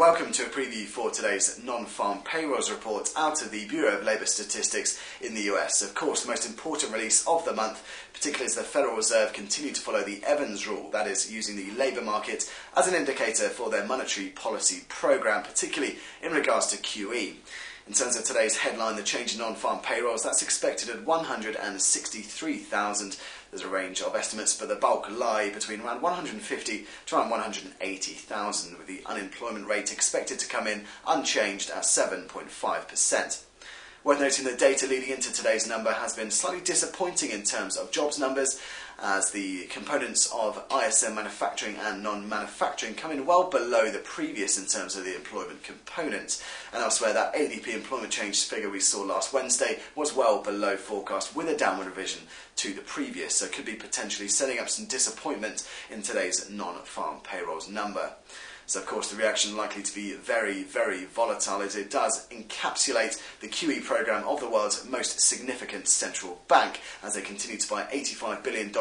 welcome to a preview for today's non-farm payrolls report out of the Bureau of Labour Statistics in the US. Of course, the most important release of the month, particularly as the Federal Reserve continue to follow the Evans rule, that is, using the labour market as an indicator for their monetary policy programme, particularly in regards to QE. In terms of today's headline, the change in non-farm payrolls, that's expected at 163,000. There's a range of estimates, but the bulk lie between around 150 to around 180,000, with the unemployment rate expected to come in unchanged at 7.5%. Worth noting the data leading into today's number has been slightly disappointing in terms of jobs numbers, as the components of ISM manufacturing and non-manufacturing come in well below the previous in terms of the employment component. And elsewhere, that ADP employment change figure we saw last Wednesday was well below forecast, with a downward revision to the previous, so could be potentially setting up some disappointment in today's non-farm payrolls number. So of course the reaction likely to be very, very volatile, as it does encapsulate the QE programme of the world's most significant central bank, as they continue to buy $85 billion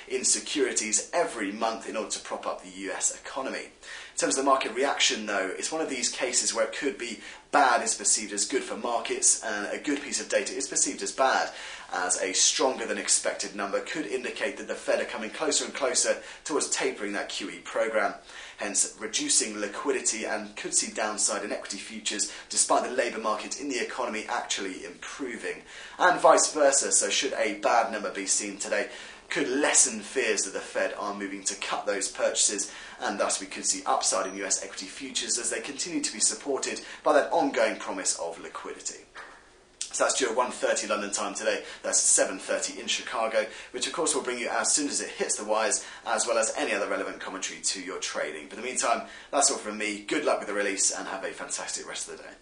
in securities every month in order to prop up the US economy. In terms of the market reaction though, it's one of these cases where it could be bad is perceived as good for markets, and a good piece of data is perceived as bad, as a stronger than expected number could indicate that the Fed are coming closer and closer towards tapering that QE programme, hence reducing liquidity, and could see downside in equity futures despite the labour market in the economy actually improving, and vice versa. So should a bad number be seen today, could lessen fears that the Fed are moving to cut those purchases, and thus we could see upside in US equity futures as they continue to be supported by that ongoing promise of liquidity. So that's due at 1:30 London time today, that's 7:30 in Chicago, which of course will bring you as soon as it hits the wires, as well as any other relevant commentary to your trading. But in the meantime, that's all from me. Good luck with the release and have a fantastic rest of the day.